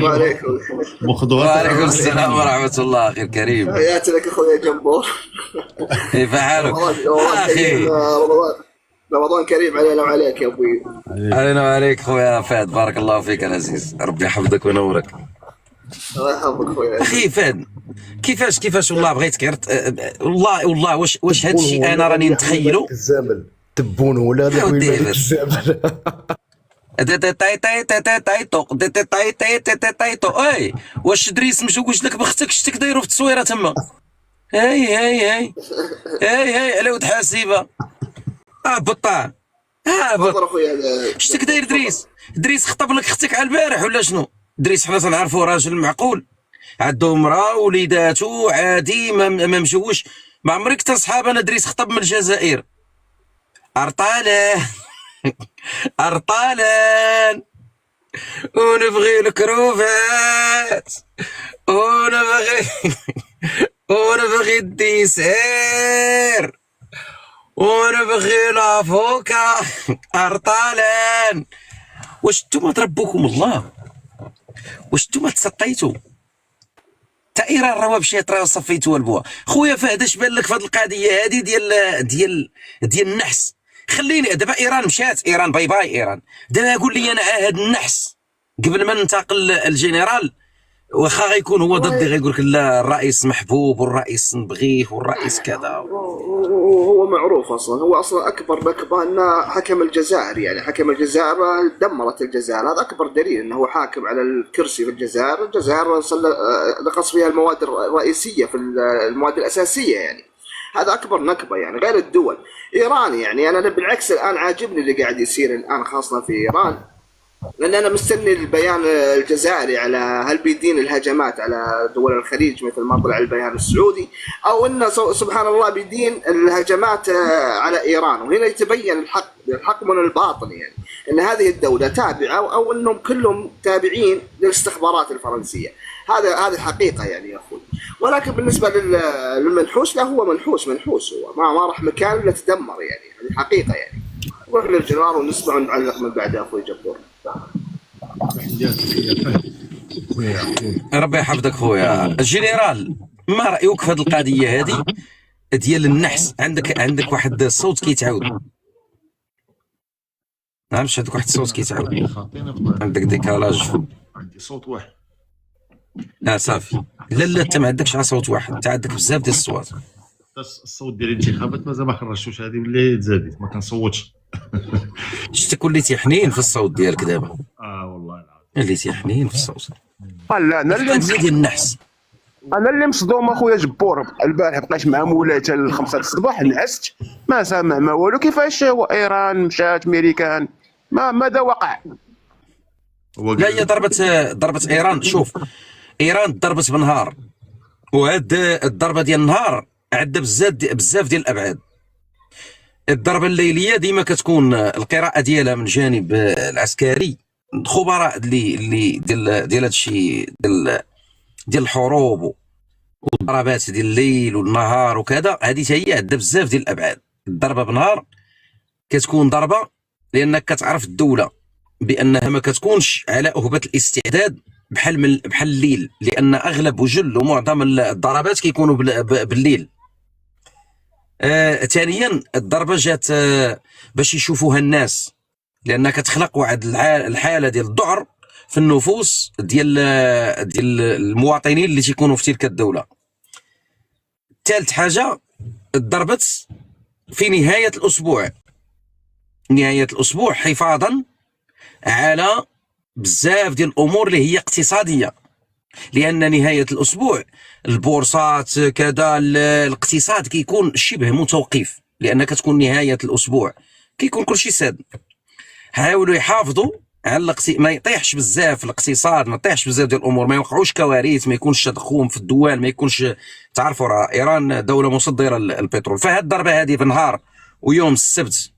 وعليكم. مخضوات وعليكم العمر السلام الإيراني. ورحمة الله أخي الكريم. تحياتي لك اخوي جمبور. كيف حالك؟ رمضان كريم، أخي رمضان كريم علينا وعليك يا ابوي. عليك. علينا وعليك خويا فهد، بارك الله فيك العزيز، ربي يحفظك وينورك. الله يحفظك اخوي. أخي فهد، كيفاش والله بغيتك غير والله واش هذا الشيء أنا راني نتخيله. الزامل تبون ولا هذاك ودي ويبان لك بس. الزامل. اي واش دريس مشى قلت لك بختك شتك دايرو في التصويره تما. هاي على ود حاسيبه بطال هابط. تفضل اخوي. شتك داير دريس خطب لك اختك على البارح ولا شنو؟ دريس حنا تنعرفو راجل معقول، عنده مراه وليداتو عادي، ما مشوش. ما عمرك تصحاب انا دريس خطب من الجزائر. ارطاله ارطالان ونبغي الكروفات ونبغي الديسير ونبغي الافوكا. ارطالان واش نتوما تربوكم الله؟ واش نتوما تسطيتوا؟ تا ايران راه مشات راه صفيتوا البوا. خويا فهد اش بان لك في هذه القضيه هذه ديال النحس؟ خليني دابا ايران مشات، ايران باي باي ايران. دابا قول لي انا هذا النحس قبل ما ننتقل الجنرال، واخا غيكون هو ضدي غيقول لك لا الرئيس محبوب والرئيس نبغيه والرئيس كذا. هو معروف اصلا، هو اصلا اكبر نكبه انه حكم الجزائر، يعني حكم الجزائر دمرت الجزائر. هذا اكبر دليل انه هو حاكم على الكرسي في الجزائر. الجزائر نقص فيها المواد الرئيسيه في المواد الاساسيه، يعني هذا اكبر نكبه يعني غير الدول. ايران يعني انا بالعكس الان عاجبني اللي قاعد يصير الان خاصه في ايران، لان انا مستني البيان الجزائري على هل بيدين الهجمات على دول الخليج مثل ما طلع البيان السعودي، او انه سبحان الله بيدين الهجمات على ايران. وهنا يتبين الحق من الباطل، يعني ان هذه الدوله تابعه او انهم كلهم تابعين للاستخبارات الفرنسيه. هذه حقيقه يعني يا اخوي. ولكن بالنسبه للمنحوس، لا هو منحوس هو ما راح مكان الا تدمر، يعني هذه حقيقه. يعني نروح للجنرال ونسمع ونعلق من بعدها اخوي جبور. تحياتك يا فهد خويا يعقوب. ربي يحفظك خويا الجنرال. ما رايك في هذه القضيه هذه ديال النحس؟ عندك واحد الصوت كيتعاود، عرفتش عندك واحد الصوت كيتعاود، خاطينا بطال. عندك ديكالاج. عندي صوت واحد. صافي. لا انت ما عندكش غير صوت واحد، انت عندك بزاف ديال الصوات. الصوت ديال الانتخابات مازال ما خرجتوش، هذه اللي تزادت ما كنصوتش. شتك وليتي حنين في الصوت ديالك دابا، والله العظيم وليتي حنين في الصوت. لا انا اللي ديال النحس. انا اللي مصدوم اخويا جبور. البارح بقيت مع مولاي حتى ل5 الصباح، نعست ما سامع ما والو. كيفاش ايران مشات ميريكان؟ ماذا وقع؟ لا هي ضربت ايران. شوف ايران ضربت بنهار، وهاد الضربه ديال النهار عندها بزاف ديال الابعاد. الضربه الليليه ديما كتكون القراءه ديالها من جانب العسكري، الخبراء اللي ديال هادشي ديال الحروب والضربات ديال الليل والنهار وكذا. هذه هي عندها بزاف ديال الابعاد. الضربه بنهار كتكون ضربه لانك كتعرف الدوله بانها ما كتكونش على اهبه الاستعداد بحال الليل، لان اغلب وجل ومعظم الضربات كيكونوا بالليل. ثانيا الضربه جات باش يشوفوها الناس، لانها كتخلق واحد الحاله ديال الذعر في النفوس ديال المواطنين اللي تيكونوا في تلك الدوله. ثالث حاجه ضربت في نهايه الاسبوع حفاظا على بزاف ديال الامور اللي هي اقتصاديه، لان نهايه الاسبوع البورصات كذا الاقتصاد كيكون شبه متوقف، لان كتكون نهايه الاسبوع كيكون كلشي ساد. حاولوا يحافظوا على ما يطيحش بزاف الاقتصاد، ما يطيحش بزاف ديال الامور، ما يوقعوش كوارث، ما يكونش تضخم في الدول، ما يكونش. تعرفوا راه ايران دوله مصدره للبترول. فهاد الضربه هذه بالنهار ويوم السبت،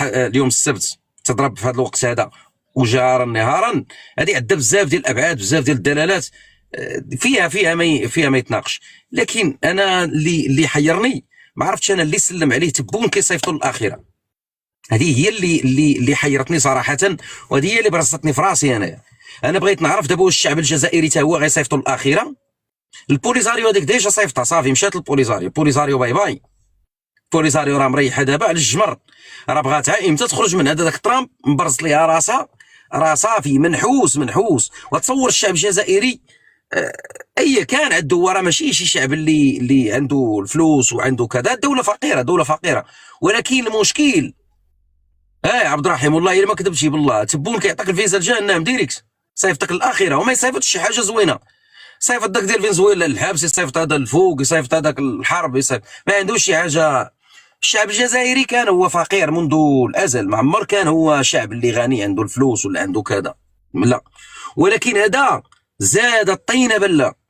اليوم السبت تضرب في هذا الوقت هذا وجارا نهارا، هذه عندها بزاف ديال الابعاد، بزاف ديال الدلالات فيها ما يتناقش. لكن انا اللي حيرني ما عرفتش انا اللي سلم عليه تبون كيصيفطوا للاخره. هذه هي اللي حيرتني صراحه، وهذه هي اللي برصتني في راسي. انا انا بغيت نعرف دابا واش الشعب الجزائري حتى هو غيصيفطوا الاخيره. البوليزاريو هذيك ديجا صيفطها صافي، مشات البوليزاريو باي باي. البوليزاريو راه مريحه دابا على الجمر، راه بغاتها امتى تخرج من هذا داك ترامب مبرز ليها راسها، راه صافي منحوس. وتصور الشعب الجزائري اي كان عنده، هو راه ماشي شي شعب اللي عنده الفلوس وعنده كذا، دوله فقيره. ولكن المشكل عبد الرحيم والله الا ما كذبتش بالله، تبون كيعطيك الفيزا لجهنم ديريكت، صيفطك الاخيره وما يصيفطش شي حاجه زوينه. صيفط داك ديال فنزويلا الحبس، يصيفط هذا الفوق، يصيفط هذاك الحرب، ما عندوش شي حاجه. الشعب الجزائري كان هو فقير منذ الازل، ما عمر كان هو شعب اللي غني عنده الفلوس ولا عنده كذا، لا. ولكن هذا زاد الطينه بله.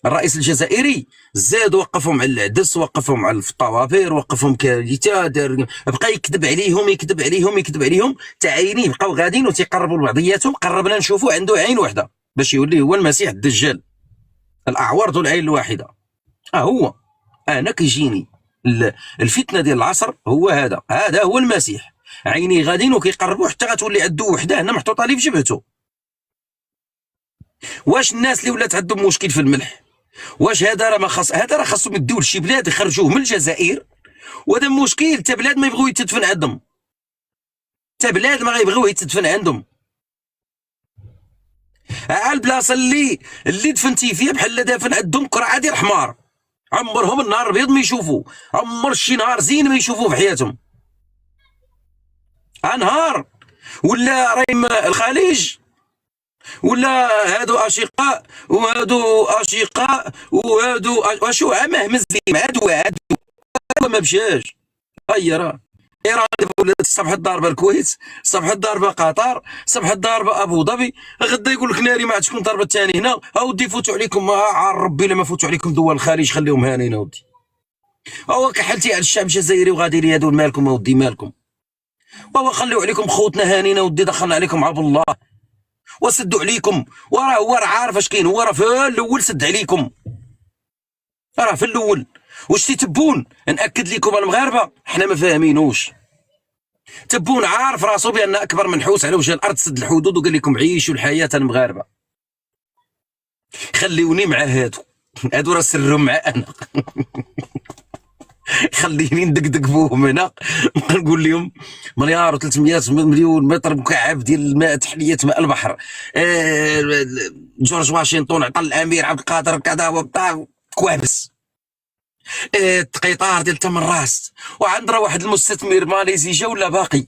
الرئيس الجزائري زاد وقفهم على العدس، وقفهم على الطوابير، وقفهم كارثه، بقى يكذب عليهم تا عينيه بقاو غاديين وتيقربوا لبعضياتهم. قربنا نشوفوا عنده عين واحده باش يولي هو المسيح الدجال، الاعور ذو العين الواحده. هو انا كيجيني الفتنه ديال العصر، هو هذا هو المسيح، عينيه غاديين وكيقربوا حتى غتولي عنده وحده هنا محطوطه ليه في جبهته. واش الناس اللي ولات عندهم مشكل في الملح، واش هذا راه خاصهم يديو لشي بلاد يخرجوه من الجزائر؟ وهذا مشكل، حتى بلاد ما يبغيو يتدفن عندهم، حتى بلاد ما غيبغيو يتدفن عندهم. البلاصه اللي دفنتي فيها بحال دافن عندهم قرعه ديال حمار، عمرهم النهار الابيض ما يشوفوا، عمر شي نهار زين ما يشوفوه في حياتهم. نهار ولا رايم الخليج، ولا هادو اشقاء وهادو واشو عمه مزيم عدو ما مشاش. راه ايران ولات صبح الضاربه الكويت، صبح الضاربه قطر، صبح الضاربه ابو ظبي، غدا يقول لك ناري ما عاد تكون ضربه ثاني هنا، اودي فوتوا عليكم، ربي لما فوتوا عليكم دول الخليج خليهم هانين اودي. كحلتي على الشعب الجزائري وغادي لي هادو مالكم اودي مالكم، خليو عليكم خوتنا هانين اودي، دخلنا عليكم عبد الله وسدوا عليكم، هو عارف اش كاين، هو في الاول سد عليكم، في الاول. واش تتبون ناكد لكم المغاربه حنا ما فاهمينوش. تبون عارف راسو بان اكبر منحوس على وجه الارض سد الحدود وقال لكم عيشوا الحياه المغاربه. خليوني مع هادو راه سرهم مع انا خليني ندقدق بوهم هنا، نقول لهم مليار و300 مليون متر مكعب ديال الماء، تحليه ماء البحر. جورج واشنطن عطى الامير عبد القادر كذا كوابس. القطار ديال تمراس، وعندنا واحد المستثمر ماليزي جا ولا باقي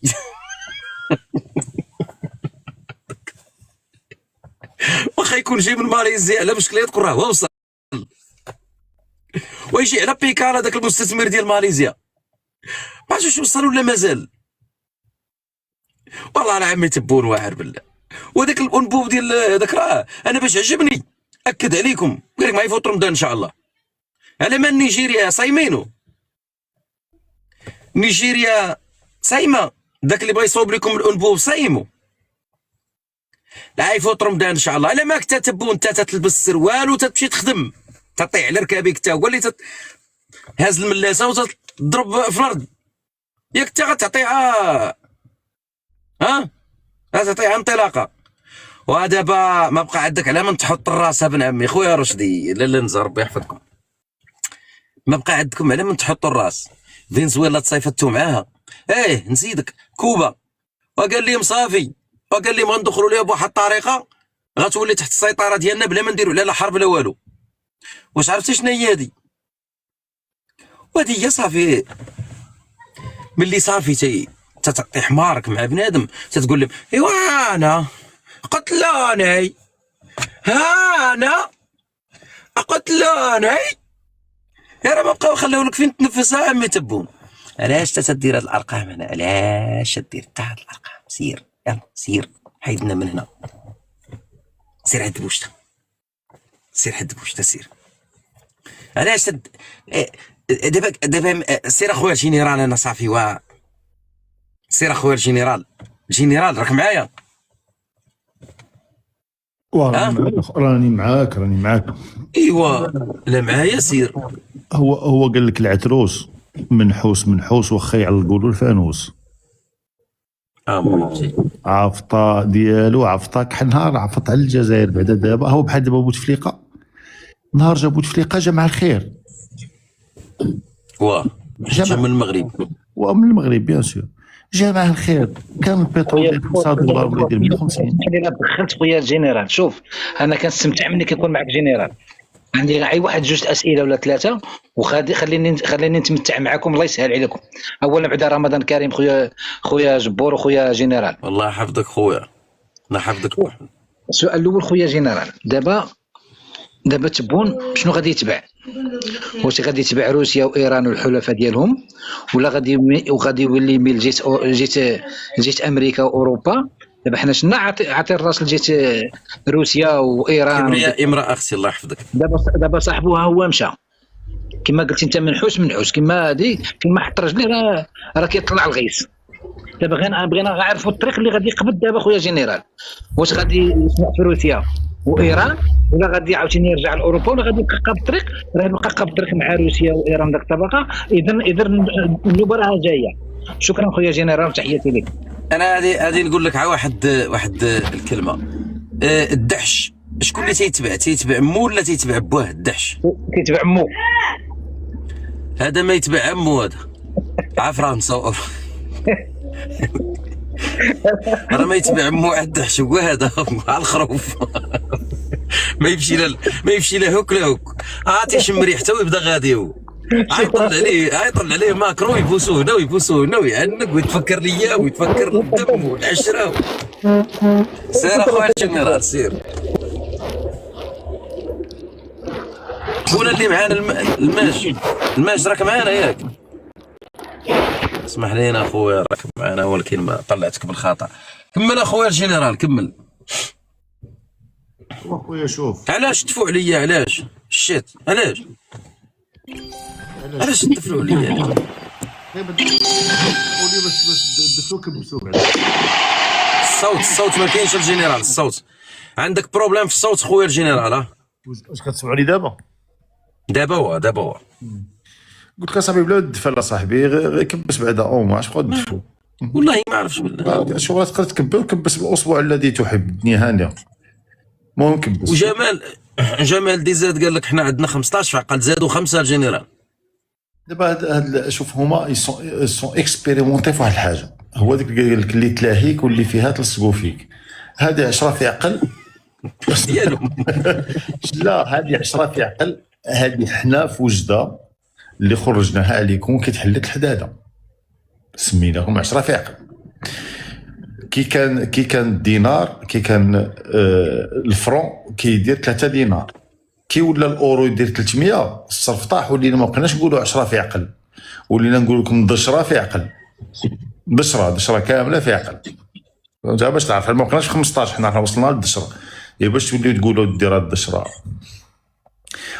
واخا يكون جاي من ماليزيا على مشكله تقول راه وصل، ويجي على بيكال هذاك المستثمر ديال ماليزيا، ما عرفتش وصل ولا مازال. والله انا عمي تبون واعر بالله. وذاك الانبوب ديال هذاك راه انا باش عجبني اكد عليكم، قال لك ما يفوت رمضان ان شاء الله. على ما نيجيريا صايمينو، نيجيريا صايمه، داك اللي بغى يصوب لكم الانبوب صايمو. لا يفوت رمضان ان شاء الله. على ما كنت تبون انت تلبس السروال وتمشي تخدم، تطيع على ركابك انت هو اللي هاز الملاسه وتضرب في الارض، ياك انت غتعطيها غتعطيها انطلاقه. ودابا ما بقى عندك على من تحط الراس ابن عمي خويا رشدي، لا نزار ربي يحفظكم، ما بقى عندكم على من تحطوا الراس. فنزويلا تصيفطتوا معاها، نزيدك كوبا، وقال لهم صافي، وقال لهم غندخلوا ليها بواحد الطريقه غتولي تحت السيطره ديالنا بلا ما نديروا لا حرب لا والو. واش عرفتي شنو هي هذه؟ وهذه هي صافي، ملي صافي تعطي حمارك مع بنادم تتقول لهم ايوا انا قتلوني، انا قتلوني، يا راه ما بقاو خلاو لك فين تنفس. عمي تبون علاش تدير هاد الارقام هنا؟ علاش تدير حتى هاد الارقام؟ سير يلا سير، حيدنا من هنا، سير عند بوشته، سير حد بوشته، سير. علاش دابا سير اخويا الجينيرال، انا صافي سير اخويا الجينيرال راك معايا؟ راني معاك. ايوا لا معايا سير. هو قال لك العتروس منحوس واخا يعلقوا له الفانوس. مهم عفطه ديالو عفطه كحل نهار عفط على الجزائر بعدا دابا هو بحال دابا بوتفليقه نهار جا بوتفليقه جا مع الخير واه جا من المغرب ومن المغرب بيان سور جا مع الخير كان البترول ديال 5 دولار ولا يدير 150. انا دخلت خويا الجنرال. شوف انا كنستمتع ملي كنكون معك جنرال. عندي غير واحد جوج اسئله ولا ثلاثه خليني نتمتع معكم. الله يسهل عليكم. اولا بعد رمضان كريم خويا جبور وخويا جنرال. الله يحفظك خويا. الله يحفظك. السؤال الاول خويا جنرال، دابا تبون شنو غادي يتبع؟ واش غادي يتبع روسيا وايران والحلفاء ديالهم، ولا غادي يولي ميل جيت امريكا واوروبا؟ دابا حنا شنا عطي الراس لجيت روسيا وايران. كبرياء امراه اختي الله يحفظك. دابا صاحبها هو مشى كما قلتي انت منحوس كما هادي كما حط رجليه راه كيطلع الغيث. دابا بغينا نعرفوا الطريق اللي غادي يقبض دابا خويا جنرال. واش غادي يسمع في روسيا وايران، ولا غادي عاوتاني يرجع لاوروبا، ولا غادي يبقى بالطريق؟ راه يبقى بالطريق مع روسيا وايران داك الطبقه. اذا النوبه راه جايه. شكرا خويا جنرال، تحياتي لك. انا هذه نقول لك واحد الكلمه. الدحش شكون اللي تيتبع مو ولا تيتبع بواه؟ الدحش كيتبع مو. هذا ما يتبع عمو، هذا عفران مصور. راه ما يتبع مو على الدحش هو هذا على الخروف. ما يمشي لا هوك لا هوك. تيشم ريحته ويبدا غادي هو. يطلع عليه ماكرو يبوسوه هنا ويعنق ويتفكر ليا ويتفكر الدم والعشره. سير اخويا الجنرال سير. خونا اللي معانا الماج راك معانا ياك؟ اسمح لينا اخويا راك معانا، ولكن ما طلعتك بالخطا. كمل اخويا الجنرال كمل. اخويا شوف علاش تفوا عليا؟ علاش الشيت؟ علاش تفلوا عليا؟ قولي باش دفلوك بسوق. الصوت ما كاينش الجنرال. الصوت عندك بروبليم في الصوت خويا الجنرال. واش كتسمعوني دابا؟ دابا هو قلت لك اصاحبي بلا دفل صاحبي غير كبس بعدا ما عرفتش بقا ندفو. والله ما عرفتش بالله. شغل تقدر كبس بالاصبع الذي تحبني هانيه. المهم كبس. وجمال ديزاد قال لك حنا عندنا 15 فعقل زادوا 5 الجنرال. دابا هاد شوف هما سون اكسبيريمونتي في واحد الحاجه، هو ديك قال لك اللي تلاهيك واللي فيها تلصقوا فيك. هذه 10 في عقل ديالهم. لا هذه 10 في عقل. هذه حنا في وجده اللي خرجناها عليكم كيتحلت الحداده، سميناهم 10 في عقل. كي كان الدينار، كي كان الفرون كيدير 3 دينار، كي ولا الاورو يدير 300 الصرف طاح. ولينا ما بقيناش نقولوا 10 في عقل، ولينا نقول لكم دشره في عقل. دشره كامله في عقل. انت باش تعرف ما بقيناش 15، حنا وصلنا للدشره. باش توليو تقولوا دير الدشره.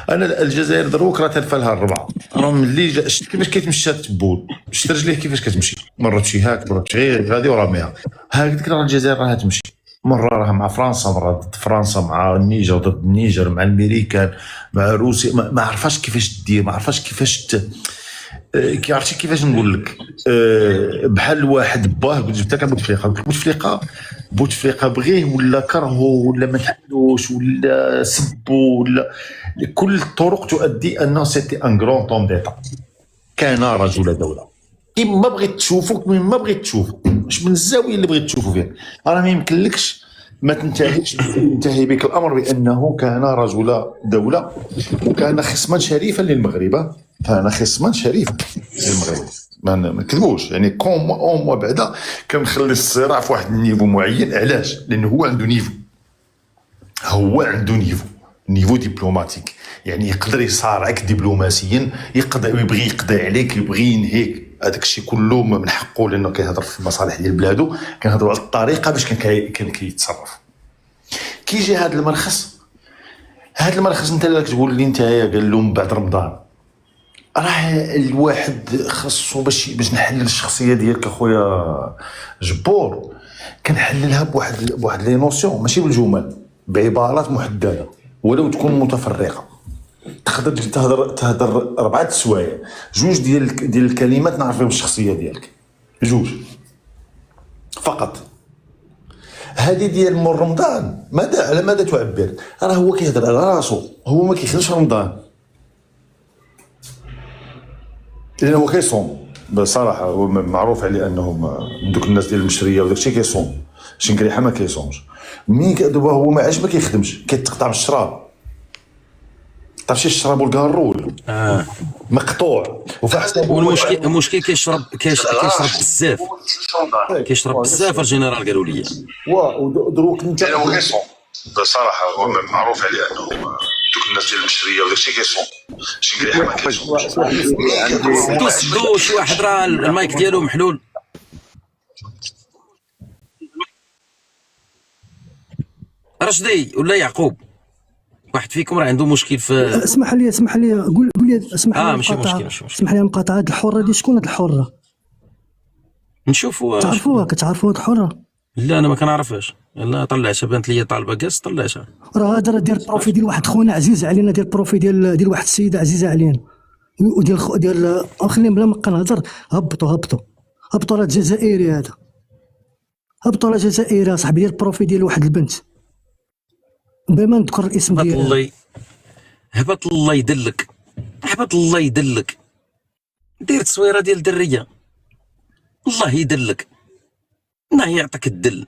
انا الجزائر دروك راه تلفى لها الربعه. راه ملي شفت كيفاش كيتمشى التبون، شفت رجليه كيفاش كتمشي، مره تمشي هاك مره تمشي غير غادي وراميها. هاك راه الجزائر راه تمشي مره راه مع فرنسا، مره ضد فرنسا، مع النيجر ضد النيجر، مع الامريكان، مع روسيا. ما عرفاش كيفاش دير، ما عرفاش كيفاش عرفتي كيفاش نقول لك. بحال واحد باه قلت جبت لك بوتفليقه بغيه ولا كرهه ولا ما تحلوش ولا سبو ولا كل الطرق تؤدي انه سيتي ان غران طوم ديتا. كان رجل دوله. كيما بغيت تشوفو كيما بغيت تشوفو، واش من الزاويه اللي بغيت تشوفو فيها. راه ما يمكنلكش ما ينتهي بك الامر بانه كان رجل دوله وكان خصما شريفا للمغرب. كان خصما شريفا للمغرب، ما نكذبوش. يعني كوم بعدا كنخلي الصراع في واحد النيفو معين. علاش؟ لانه هو عنده نيفو دبلوماتيك. يعني يقدر يصارعك دبلوماسيا، يبغي يقضي عليك، يبغي ينهيك. هذاك الشيء كله من حقه، لانه كيهضر في المصالح ديال بلادو. كنهضروا على الطريقه باش كان كيتصرف. كيجي هذا المرخص انت اللي تقول لي انت قال لهم بعد رمضان. راه الواحد خاصو باش نحلل الشخصيه ديالك اخويا جبور. كنحللها بواحد لي نوسيون، ماشي بالجمل، بعبارات محدده ولو تكون متفرقه. تقدر تهضر 4 سوايع، 2 ديال الكلمات نعرف بهم الشخصيه ديالك، 2 فقط. هذه ديال مول رمضان ماذا على ماذا تعبر؟ راه هو كيهضر على راسو، هو ما كيخدمش رمضان لأن هو كيصوم بصراحه. هو معروف عليه انه دوك الناس ديال المشريه وداك الشيء كيصوم، شنكريحه ما كيصومش. مين دابا هو ما عادش ما كيخدمش، كيتقطع من الشراب. تعرف شي الشراب والكارول مقطوع وفي حساب. والمشكل كيشرب بزاف، كيشرب بزاف. الجنرال قالوا لي ودروك انت هو كيصوم بصراحه. هو معروف عليه انه دوك الناس ديال المشريه وداك الشيء كيصوم، شنكريحه ما كيصومش. سدو شي واحد راه المايك ديالو محلول. رشدي ولا يعقوب، واحد فيكم راه عنده مشكل في. اسمح لي قول لي اسمح لي ماشي المقاطعة. مشكل. اسمح لي المقاطعة. هاد الحرة دي شكون هاد الحرة؟ نشوفوا تعرفوها؟ كتعرفوا هاد الحرة؟ لا انا ما كنعرفهاش. لا طلعتها بانت لي طالبه كاس طلعتها. راه هذا ديال البروفي ديال واحد خونا عزيز علينا، ديال البروفي ديال واحد السيدة عزيزة علينا، وديال خلينا بلا ما نهضر. هبطوا راه الجزائري هذا، هبطوا راه جزائري صاحبي، ديال البروفي ديال واحد البنت بلا ما نذكر الاسم ديالها. هبط الله يدلك، هبط الله يدلك. دير تصويره ديال دريه، الله يدلك، الله يعطيك الدل.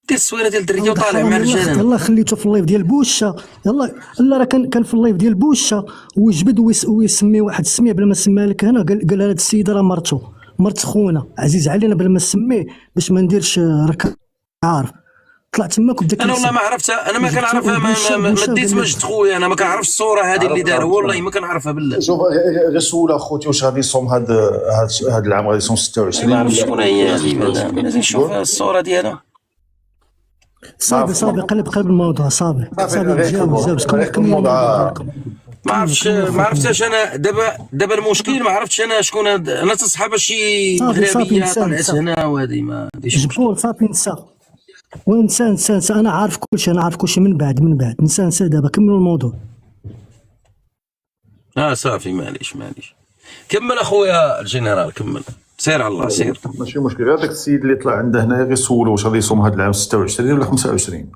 دير التصويره ديال دريه وطالع مع الرجال. يلا خليته في اللايف ديال بوشه. يلا لا راه كان في اللايف ديال بوشه وجبد ويسمي واحد السميه بلا ما سميها لك هنا. قال هاد السيده راه مرت خونا عزيز علينا بلا ما نسميه باش ما نديرش. راك عارف طلع تماك وبدا. انا والله ما عرفتها، انا ما كنعرفها. ما ديت مجد خويا، انا ما كنعرفش الصوره هذه اللي دار، والله ما كنعرفها بالله. شوف غير سول اخوتي واش غادي يصوم هذا العام، غادي يصوم 26. ما عرفتش شكون هي هذه، لازم نشوف الصوره ديالها. صافي قلب الموضوع. صافي جاوب شكون الموضوع. ما عرفتش انا دابا المشكل ما عرفتش انا شكون. انا تصحاب شي مغربيه طلعت هنا وهذه ما غاديش. جبور صافي نسى ونسى. انا عارف كلشي من بعد نسى دابا. كملوا الموضوع. صافي معليش. كمل اخويا الجنرال، كمل. سير على الله سير. ماشي مشكل. غير داك السيد اللي طلع عنده هنايا غير سولو واش غادي يصوم هذا العام 26 ولا 25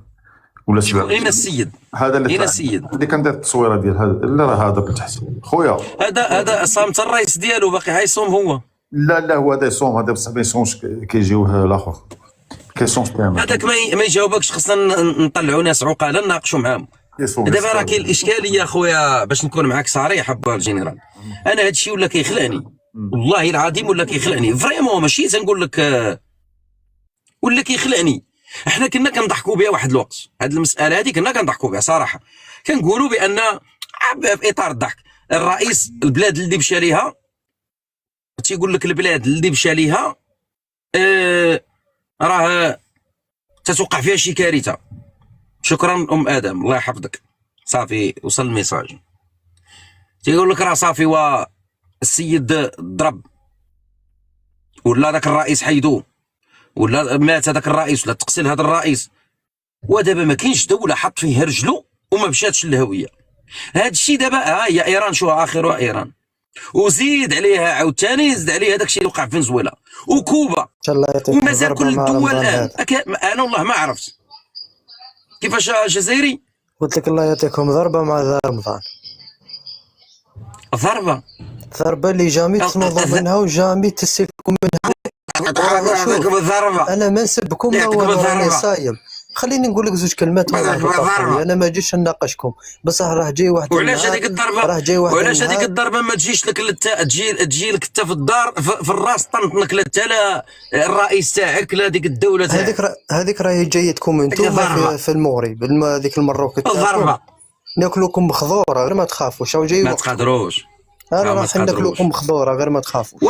ولا 27. اين السيد؟ هذا اللي اللي كندير التصويره ديال هذا. لا راه هذا بالتحت خويا. هذا صامت الرئيس ديالو باقي حيصوم هو. لا هو هذا يصوم، هذا بصح ما يصومش. كيجيوه الاخر كيصوم كامل. هذاك ما يجاوبكش. خصنا نطلعوا ناس عقلاء نناقشوا معاهم. دابا راه كاين الاشكاليه خويا، باش نكون معاك صريح ابا الجنرال. انا هذا الشيء ولا كيخلعني والله العظيم، ولا كيخلعني فريمون. ماشي تنقول لك ولا كيخلعني. احنا كنا كنضحكوا بها واحد الوقت، هذه المساله هذه كنا كنضحكوا بها صراحه. كنقولوا بان في اطار الضحك الرئيس البلاد اللي مشى ليها تيقول لك البلاد اللي مشى ليها راه تتوقع فيها شي كارثه. شكرا ام ادم الله يحفظك. صافي وصل الميساج. تيقول لك راه صافي السيد ضرب ولا ذاك الرئيس حيدوه ولا مات هذاك الرئيس ولا تقتل هذا الرئيس، ودابا ما كاينش دوله حط فيها رجلو وما مشاتش للهويه. هذا الشيء دابا هي ايران، شو اخرها ايران، وزيد عليها عاوتاني زيد عليها داك الشيء اللي وقع في فنزويلا وكوبا ومازال كل الدول الان. انا والله ما عرفت كيفاش جزائري. قلت لك الله يعطيكم ضربه مع دار رمضان. ضربه اللي جامي تنوضوا منها وجامي تسيكم منها. انا ما نسبكم راني صايم. خليني نقول لك زوج كلمات. انا ما جيش نناقشكم بصح راه جاي واحد. وعلاش هذيك الضربه ما تجيش لك تجي لك انت في الدار في الراس طنطنك لا الرئيس تاعك لا ديك الدوله تاعك. هذيك راهي جايه تكون انتم في المغرب. هذيك المروك الضربه ناكلوكم بخضوره غير ما تخافوش. جاي ما تقدروش. انا راح ناكلوكم بخضوره غير ما تخافوش.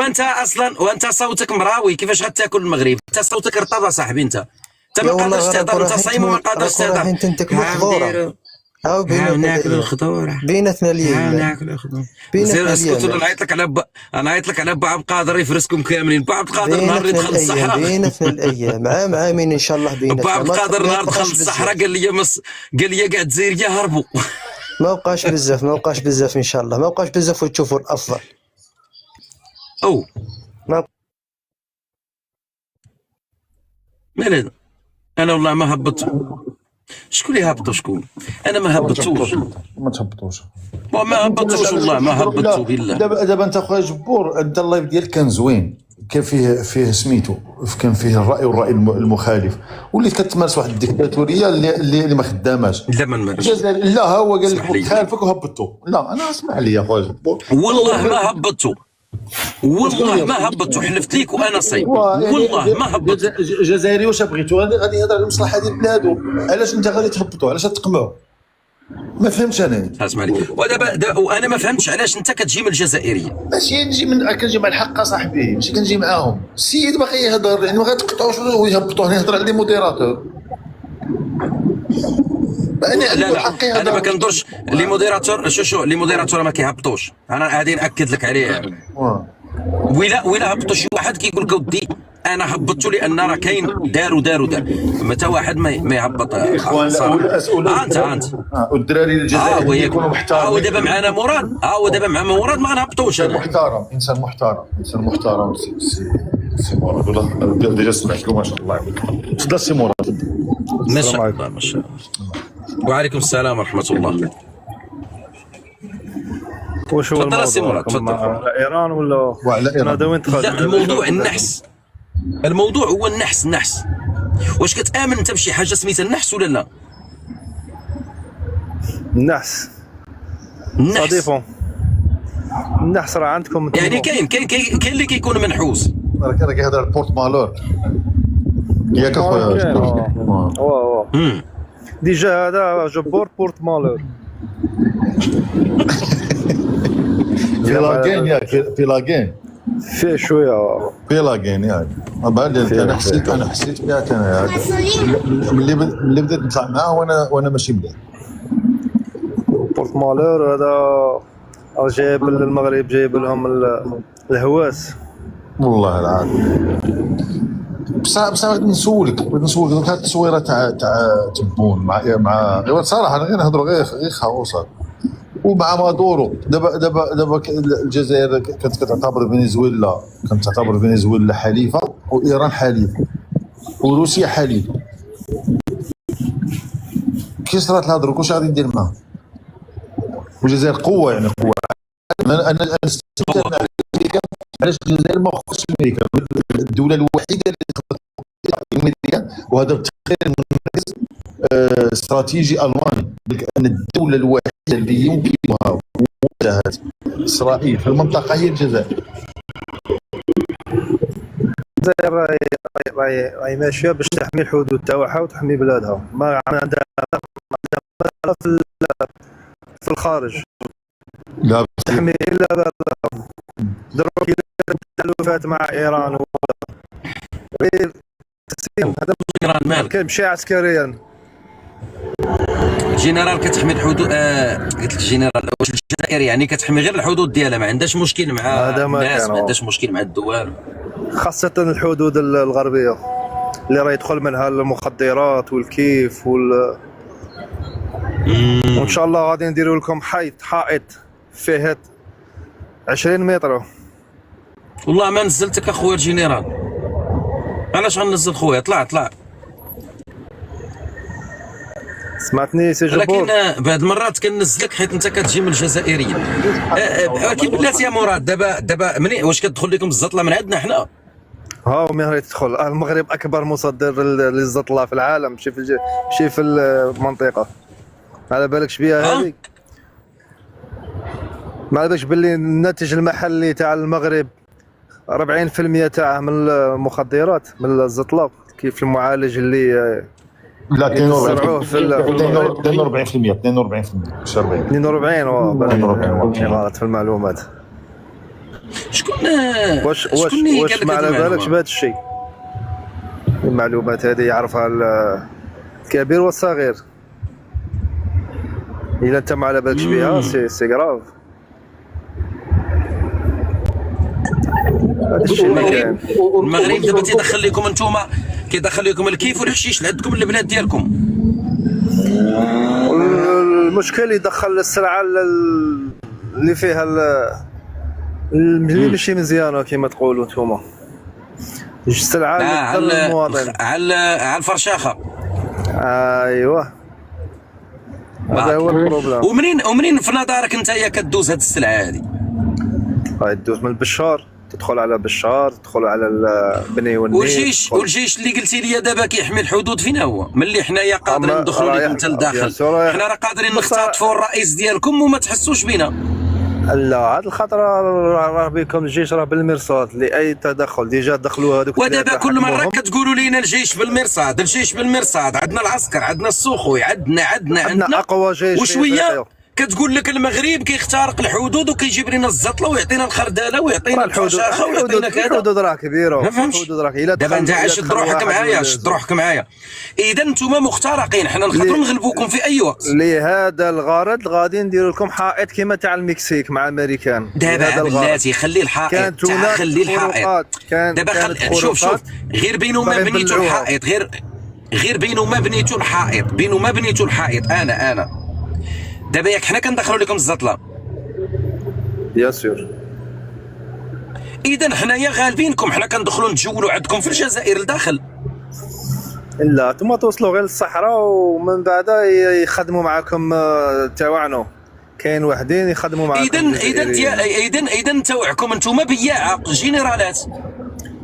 وانت صوتك مراوي. كيفاش غتاكل المغرب؟ انت صوتك رطب صاحبي. انت ما قادرش تهضر. انت صايم وما قادرش تهضر. انت تاكلوا خضوره. ناكل الخضوره بيناتنا اليوم. ناكل الخضوره. سير اسكت. انا نعيط لك على با عبد القادر يفرسكم كاملين. با عبد القادر نهار اللي دخل الصحراء. بيناتنا الايام عامين ان شاء الله. بيناتنا با عبد القادر نهار دخل الصحراء قال لي كاع الجزائريه هربوا. ما بقاش بزاف ان شاء الله. ما بقاش بزاف وتشوفوا الافضل. مال هذا؟ انا والله ما هبطت. شكون اللي هبطوا شكون؟ انا ما هبطتوش. ما تهبطوش. ما هبطتوش والله ما هبطتوا بالله. دابا انت خويا جبور، انت اللايف ديالك كان زوين، كان فيه سميتو، كان فيه الراي والراي المخالف، وليت كتمارس واحد الديكتاتوريه اللي ما خداماش. لا ما نمارسش. لا هو قال لك خالفك وهبطوا. لا انا اسمح لي يا خويا جبور، والله ما هبطوا، والله ما هبطوا، حلفت ليك وانا صيب والله ما هبطوا. جزائري واش بغيتو؟ غادي يهضر على المصلحه ديال بلادو، علاش انت غادي تهبطوا؟ علاش تقمعوا؟ ما فهمتش انا. اسمع لي، ودابا وانا ما فهمتش علاش انت كتجي من الجزائريه. ماشي كنجي مع الحق صاحبي، ماشي كنجي معاهم. السيد باغي يهضر، يعني ما غاتقطعوش ويهبطوه، يهضر على لي موديراتور. لا انا ما كندورش لي موديراتور. شو لي موديراتور ما كيهبطوش، انا غادي ناكد لك عليه. ولا هبطوا شي واحد كيقول لك ودي انا هبطته لان راه كاين دار متى واحد ما يهبط. انت والدراري الجزائريين يكونوا محترمين. ودابا معنا مراد، ودابا مع مراد ما نهبطوش. محترم، انسان محترم سي مراد. والله ديجا سمعتكم ما شاء الله. تفضل سي مراد. ما شاء الله ما شاء الله. وعليكم السلام ورحمه الله. واش هو تفضل سي مراد، تفضل. ايران ولا ايران؟ لا الموضوع النحس، الموضوع هو النحس. واش كتامن انت بشي حاجه سميتها النحس ولا لا؟ النحس صديفون. النحس راه عندكم يعني كاين اللي كيكون منحوس. راه كيهضر على البورت مالور ياك اخويا. واه ديجا هذا جبور بورت مالور. في لاكين فيه شويه في لاكين ياك. بعد انا حسيت بها انا ملي بديت نطلع معاه وانا ماشي مليح. بورت مالور هذا جايب للمغرب، جايب لهم الهواس والله العظيم. بصح بغيت نسولك هاد التصويره تاع تبون مع صراحه غير نهضروا غير خاوصات ومع مادورو. دابا الجزائر كانت تعتبر فنزويلا حليفه، وايران حليفه، وروسيا حليفه. كي صرات الهضره واش غادي ندير معاها؟ والجزائر قوه، يعني قوه. انا استمتعت امريكا. علاش الجزائر ما خصش امريكا؟ الدوله الوحيده اللي تقدر امريكا، وهذا بتقرير مركز استراتيجي الماني، ان الدوله الوحيده اللي يمكنها مواجهه اسرائيل في المنطقه هي الجزائر. الجزائر راهي ماشيه باش تحمي الحدود تاعها وتحمي بلادها، ما عندها في الخارج. لا تحمي الا بلادها. دروك التحالفات مع ايران غير تسليم. هذا ايران مالك كيمشي عسكريا. الجنرال كتحمي الحدود. قلت لك الجنرال واش الجزائر يعني كتحمي غير الحدود ديالها، ما عندهاش مشكل مع الناس، ما عندهاش مشكل مع الدول، خاصة الحدود الغربية اللي راه يدخل منها المخدرات والكيف وان شاء الله غادي نديروا لكم حائط فيه 20 متر. والله ما نزلتك اخويا الجنرال. علاش غنزل خويا؟ طلع. سمعتني سي جبور؟ لكن بعض المرات كنزلك حيت انت كتجي من الجزائريين. ولكن بلاتي يا مراد، دابا منين واش كتدخل لكم الزطله من عندنا حنا؟ ها من غير تدخل. المغرب اكبر مصدر للزطله في العالم، ماشي في المنطقه. ما على بالكش بها هذه؟ ما على بالكش باللي الناتج المحلي تاع المغرب 40% تاعه من المخدرات، من الزطله، كيف المعالج اللي لا 42% 42 غلط في المعلومات. شكون واش ما على بالكش بهذا الشيء؟ المعلومات هذه يعرفها الكبير والصغير. الا انت ما على بالكش بها سي كراف. هذا الشيء اللي كاين. المغرب دابا تيدخل لكم انتوما، كيدخل لكم الكيف والحشيش لعندكم البلاد ديالكم. المشكل يدخل السلعه اللي فيها اللي ماشي مزيانه كما تقولوا نتوما. السلعه اللي تضر المواطن. على الفرشاخه. ايوه هذا هو البروبليم. ومنين في نظرك انت هي كدوز هاد السلعه هذه؟ تدوز من البشار، تدخل على بشار، تدخل على البني والنيل. والجيش اللي قلتي لي دابا كيحمي الحدود فين هو؟ ملي حنايا قادرين ندخلوا لكم حتى لداخل، حنا راه قادرين نختطفوا الرئيس ديالكم وما تحسوش بينا. لا هاد الخطره راه بكم الجيش راه بالمرصاد لاي تدخل ديجا دخلوا هذوك. ودابا كل مره كتقولوا لينا الجيش بالمرصاد، الجيش بالمرصاد، عندنا العسكر، عندنا السخوي، عندنا اقوى جيش. وشويه كتقول لك المغرب كيخترق الحدود وكيجيب لنا الزطله ويعطينا الخرداله ويعطينا الفرشاخه ويعطينا كذا. الحدود راه كبيره. ما فهمتش. دابا انت شد روحك معايا. اذا انتم مخترقين، حنا نقدروا نغلبوكم في اي وقت. لهذا الغرض غادي نديروا لكم حائط كما تاع المكسيك مع الامريكان. دابا بلاتي خلي الحائط، خلي الحائط. دابا شوف غير بينو ما بنيتو الحائط، غير بينو ما بنيتو الحائط، انا دابا ياك حنا كندخلوا لكم الزطله بيان سور. اذا حنايا غالبينكم، حنا كندخلوا نتجولوا عندكم في الجزائر لداخل. لا نتوما توصلوا غير للصحراء ومن بعد يخدموا معاكم تاوعنوا. كاين وحدين يخدموا معاكم. اذا تاوعكم انتم بياعه جينيرالات.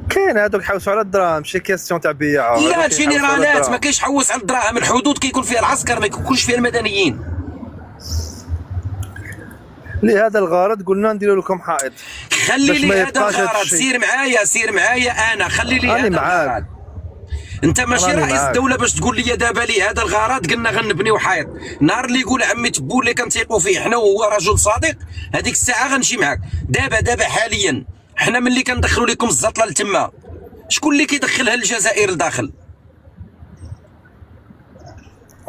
كاين هذوك يحوسوا على الدراهم، ماشي كيستيون تاع بياعه. لا جينيرالات ما كاينش حوس على الدراهم، الحدود كيكون فيها العسكر ما يكونش فيها المدنيين. لهذا الغرض قلنا نديروا لكم حائط. خلي لي هذا الغرض، سير معايا انا، خلي لي هذا الغرض. انت ماشي رئيس الدوله باش تقول لي دابا لي هذا الغرض قلنا غنبنيو حائط. النهار اللي يقول عمي تبو اللي كنثيقوا فيه حنا وهو رجل صادق، هذيك الساعه غنمشي معاك. دابا حاليا حنا ملي كندخلوا لكم الزطله لتما، شكون اللي كيدخلها للجزائر لداخل؟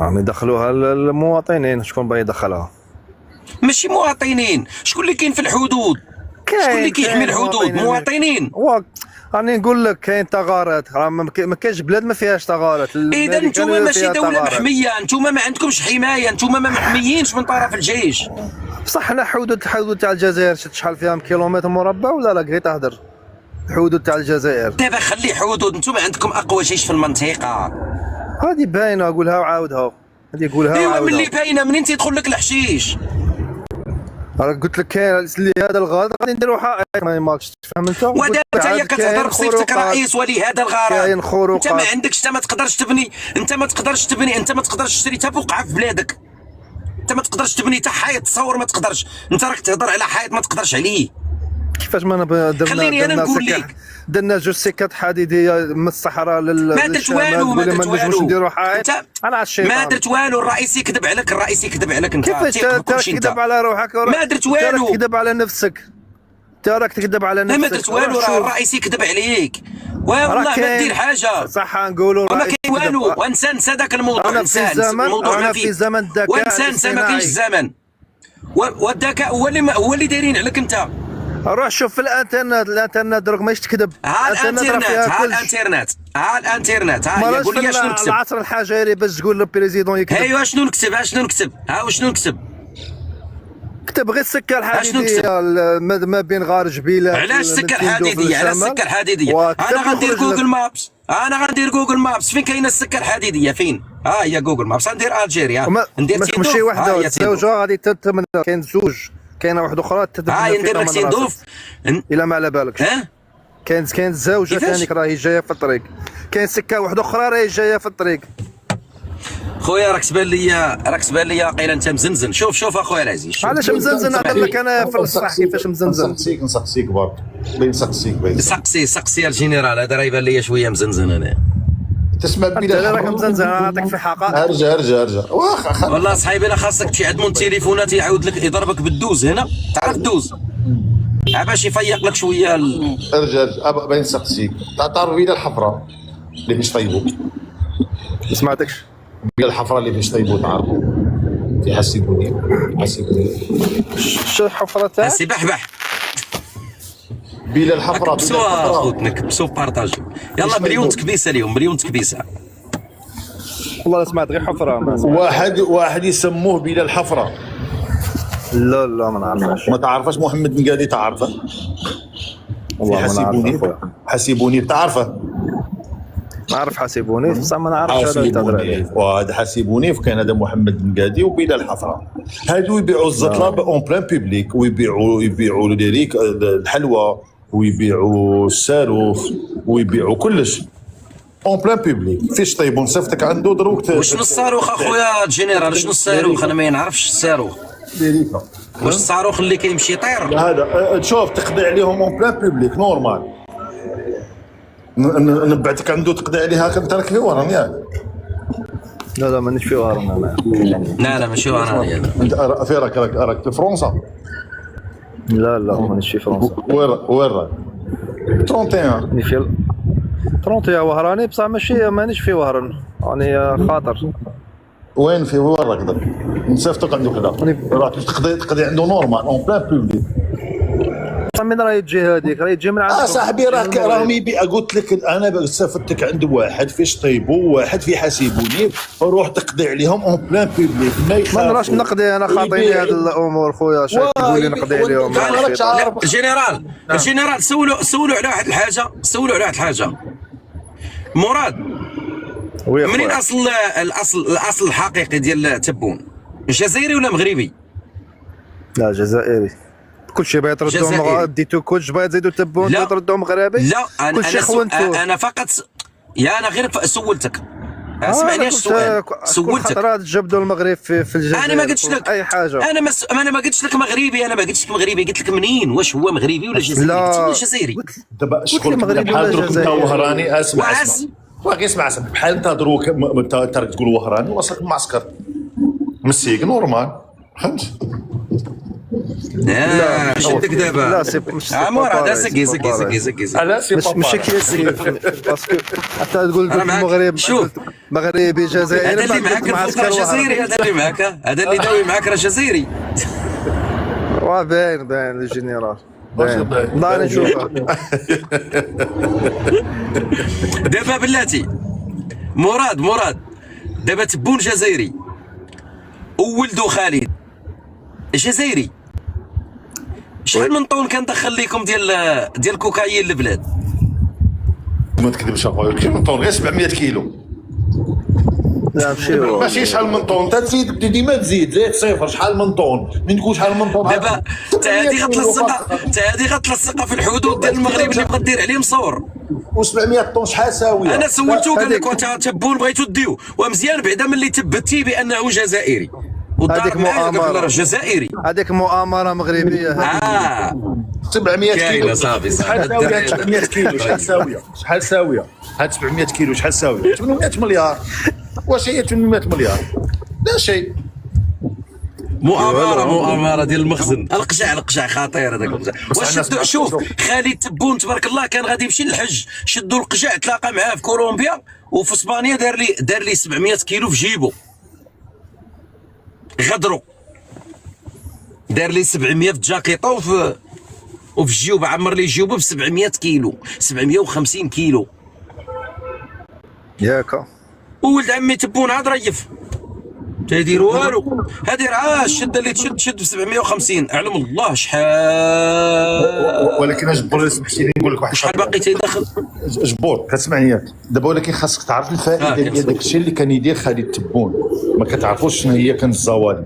يدخلوها المواطنين. شكون باغي يدخلها؟ ماشي مواطنين، شكون اللي كاين في الحدود؟ شكون اللي كيحمي الحدود؟ مواطنين. راني نقول لك كاين ثغرات، راه ما كاينش بلاد ما فيهاش ثغرات. اذا نتوما ماشي دوله محميه، نتوما ما عندكمش حمايه، نتوما ما محميينش من طرف الجيش. بصح حنا الحدود تاع الجزائر شحال فيها كيلومتر مربع ولا لا؟ غير تهدر الحدود تاع الجزائر. دابا خلي حدود، نتوما عندكم اقوى جيش في المنطقه. هذه باينه، قولها وعاودها. هذه قولها ايوا ملي باينه منين تيدخل لك الحشيش؟ راه قلت لك كاين هذا الغرض غادي نديروا حائط. ما ماكش تفهم انت. ودابا انت هي كتهضر بصفتك رئيس ولهذا الغرض. كاين خروقات. انت ما عندكش، انت ما تقدرش تبني، انت ما تقدرش تشري حتى بقعه في بلادك. انت ما تقدرش تبني حتى حائط، تصور ما تقدرش. انت راك تهضر على حائط ما تقدرش عليه. كيفاش ما خليني انا نقول لك، درنا جوج سكات حديديه من الصحراء ما درت والو. ما نجموش نديروا حائط. انا الشيطان ما درت والو. الرئيس يكذب عليك، انت كيفاش تكذب على روحك؟ ما درت والو. تكذب على نفسك، راك تكذب على نفسك. ما درت والو، راه الرئيس يكذب عليك. والله ما دير حاجه. صح نقولوا ما كاين والو. وانسى ذاك الموضوع. انا في زمن الذكاء. وانسى ما كاينش الزمن. والذكاء هو اللي دايرين عليك انت. روح شوف في الانترنت دروك ماهيش تكذب. ها الانترنت قول لي شنو نكتب. العصر الحجري باش تقول للبريزيدون يكتب. ايوا شنو نكتب؟ شنو نكتب؟ كتب غير السكه الحديديه ما بين غار جبيله. علاش السكه الحديديه؟ انا غندير جوجل مابس. فين كاينه السكه الحديديه؟ فين؟ هي جوجل مابس. ندير الجيريا، ندير تيندوف. ماشي وحده، زوجه غادي تتمنى. كاين زوج، كاينه واحده اخرى ندير لك تيندوف الا ما على بالكش. كاين زوجه ثانيك راهي جايه في الطريق. كاين سكه واحده اخرى راهي جايه في الطريق. خويا راك تبان ليا قيل انت مزنزن. شوف اخويا العزيز، علاش مزنزن؟ نهضر لك انا في الصح كيفاش مزنزن. نسقسيك برك بين سقسي الجنرال هذا راه يبان ليا شويه مزنزن. انا تسمع بلا راك مزنزن. نعطيك في حقائق. ارجع والله صاحبي الا خاصك تمشي عند مون تليفونات يعاود لك يضربك بالدوز. هنا تعرف الدوز باش يفيق لك شويه ارجع بين نسقسيك. تعرف بلا الحفره اللي فيش طيبوا؟ ما سمعتكش. بلا الحفره اللي فيش طيبوا تعرفوا؟ يحسبوني شو الحفره تاعك؟ سي بحبح بلا الحفره. كبسوا خوتنا، كبسوا بارطاجي. يلا مليون تكبيسه اليوم، مليون تكبيسه. والله سمعت غير حفره. واحد يسموه بلا الحفره. لا ما نعرفهاش. ما تعرفش محمد نقادي؟ تعرفه؟ والله ما حاسبوني نعرف. حاسبوني تعرفه نعرف حاسبوني بصح ما نعرفش هذا تهضر عليه. وهذا حاسبوني كان هذا محمد بن وبلال الحفره. هادو يبيعوا الزطله اون بلان بوبليك، ويبيعوا ليريك الحلوى، ويبيعوا الصاروخ، ويبيعوا كلش اون بلان بوبليك. فيش طيب نصيفطك عنده دروك. وشنو الصاروخ اخويا الجنرال؟ شنو الصاروخ؟ انا ما نعرفش الصاروخ. ليريكا واش الصاروخ اللي كيمشي يطير؟ هذا شوف تقضي عليهم اون بلان بوبليك نورمال. نبعتك عنده تقضي عليها كنترك في ورا ياك. لا مانيش في وهران انا. لا ماشي انا. انت في راك في فرنسا؟ لا مانيش في فرنسا. وين راك؟ 31 راني في 31 وهراني بصح مانيش في وهران، راني خاطر. وين راك درك؟ نصيفطك عنده كذا راك تقضي عنده نورمال اون بلان بوبليك. من راهي تجي هذيك؟ راهي تجي من عندك. صاحبي راهم يبيع. قلت لك انا صيفطتك عند واحد في شطيبو، واحد في حاسبوني، روح تقضي عليهم اون بلان بوبليك. ما نراش نقضي انا، خاطيني هذه الامور خويا. شايف تقول لي نقضي عليهم؟ الجنرال سولوا على واحد الحاجه. مراد، منين الاصل الحقيقي ديال تبون؟ جزائري ولا مغربي؟ لا جزائري. كلشي باغي تردهم، ديتو كلشي باغي تزيدوا تبون تردهم مغربي. لا انا فقط انا غير سولتك. اسمعني السؤال. سولتك خطرات جبدوا المغرب في الجزائر. انا ما قلتش لك اي حاجه. انا ما قلتش لك مغربي. قلت لك منين؟ واش هو مغربي ولا جزائري؟ قلت لي جزائري. دابا شغل مغربي بحال ولا دروك انت جزائري؟ وهراني. اسمع اسمع بحال انت دروك ترك تقول وهراني وصلك معسكر مسيك نورمال، فهمت؟ لا شدك دابا. لا سي مش مراد سقي. لا سي ماشي كيسكي باسكو حتى تقول المغرب مغربي جزائري. هذا اللي معاك الفوق جزائري. هذا اللي داوي معاك راه جزائري. باين الجنرال والله نشوفها. دابا بلاتي مراد دابا تبون جزائري وولدو خالد جزائري. شحال من طون كندخل لكم ديال الكوكايين للبلاد؟ ما تكذبش اخويا. كيف من طون؟ غير 700 كيلو. لا ماشي شحال من طون. تزيد ديما تزيد صفر. شحال من طون؟ من تقول شحال من طون دابا هذه غتلصقها في الحدود ديال المغرب اللي بغا دير عليهم صور. و700 طون شحال ساويه؟ انا سولتو قال لك واش تبون بغيتو ديو ومزيان بعدا ملي تبتي بانه جزائري. هذيك مؤامره جزائري. هذيك مؤامره مغربيه. 700 كيلو صافي. شحال ساويه؟ 700 كيلو شحال ساويه؟ هاد 700 كيلو شحال ساويه؟ 800 مليار. واش هي 800 مليار؟ لا شيء. مؤامره ديال المخزن. القجع خطير هذاك القجع. واش شوف خالد تبون تبارك الله كان غادي يمشي للحج، شدوا القجع تلاقى معاه في كولومبيا وفي اسبانيا دار لي 700 كيلو في جيبو. غدرو دار لي 700 في الجاكيطه وفي الجيوب، عمر لي جيوبه ب 700 كيلو 750 كيلو. ياك وولد عمي تبون عاد ريف تيدير والو. هادي راه الشده اللي تشد في 750 اعلم الله شحال. ولكن اجبر سمحتي لي نقول لك واحد شحال باقي تيدخل. جبور كتسمعني ياك. دابا ولكن خاصك تعرف الفائده ديال داك الشيء اللي كان يدير خالد تبون. ما كتعرفوش شنو هي كانت الزوال.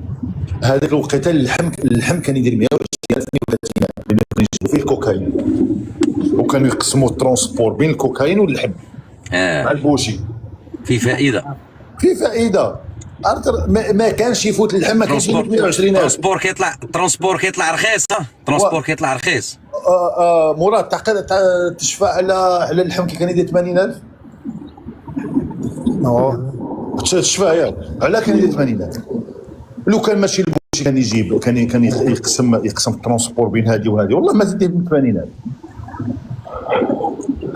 هذاك الوقيته اللحم كان يدير 130 لانه كان يجيبوا فيه الكوكايين وكانوا يقسموا الترونسبور بين الكوكايين واللحم مع البوشي. في فائده ما كانش يفوت اللحم. ما كانش يفوت 120,000. ترونسبور كيطلع رخيص. مراد تعقد تشفى على اللحم كي كان يدير 80,000. تشفى ياك على كان يدير 80,000. لو كان ماشي البوشي كان يجيب كان يقسم الترونسبور بين هذه وهذه والله ما زاد ب 80,000.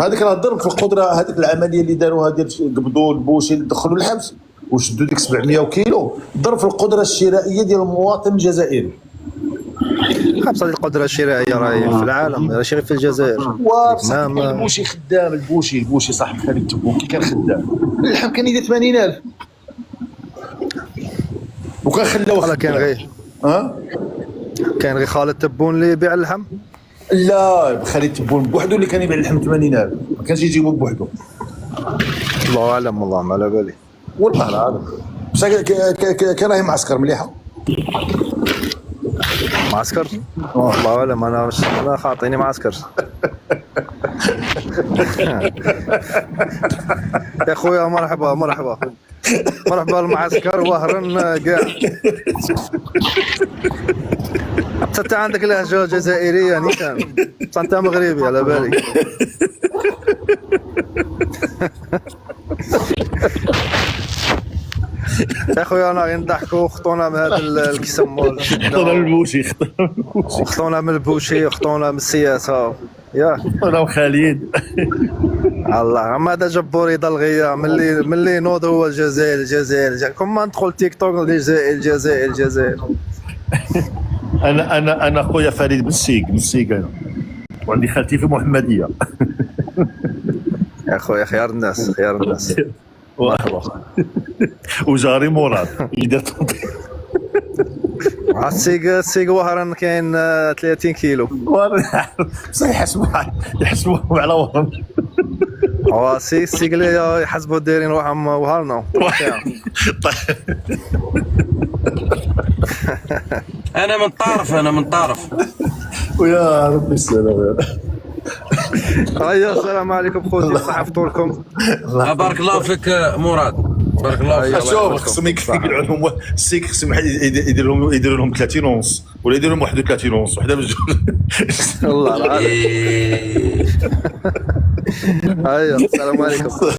هذاك راه ضرب في القدره. هذيك العمليه اللي داروها ديال قبضوا البوشي دخلوا الحبس وشدوا ديك 700 كيلو ضرب في القدره الشرائيه ديال المواطن الجزائري. خمسة القدره الشرائيه راهي في العالم ماشي غير في الجزائر. البوشي خدام. البوشي صاحب خالد تبون كي كان خدام اللحم كان يدير 80,000 وكان خلاوه. كان غير خالد تبون اللي يبيع اللحم. لا خالد تبون بوحدو اللي كان يبيع اللحم 80,000 ما كانش يجيبو بوحدو. الله اعلم والله ما على بالي. والله العظيم بصح كان راهي معسكر مليحه. معسكر الله اعلم، انا خاطيني معسكر. يا خويا مرحبا مرحبا مرحبا المعسكر وهرا كاع. انت عندك لهجه جزائريه نيشان، انت مغربي على بالي. يا خويا انا غير نضحكوا، خطونا من هذا الكسم، خطونا من البوشي، خطونا من البوشي، خطونا من السياسه يا انا وخالد. الله ما هذا جبور يضل ملي نوض هو الجزائر كما ندخل تيك توك الجزائر. انا خويا فريد من السيق انا، وعندي خالتي في محمديه. يا خويا خيار الناس. وجاري مراد يدير السيق وهران كاين 30 كيلو بصح يحسبوه على وهران. هو السيق اللي يحسبوا دايرين روحهم وهرنا. انا من طرف. ويا ربي السلام. هيا السلام عليكم خوتي، صحة فطوركم. بارك الله فيك مراد، بارك الله فيك. شوف خصهم يقلعوا لهم السيك، خصهم يديروا لهم 30 ونص ولا يديروا لهم 31 ونص وحده من الجوج. والله العظيم. هيا السلام عليكم.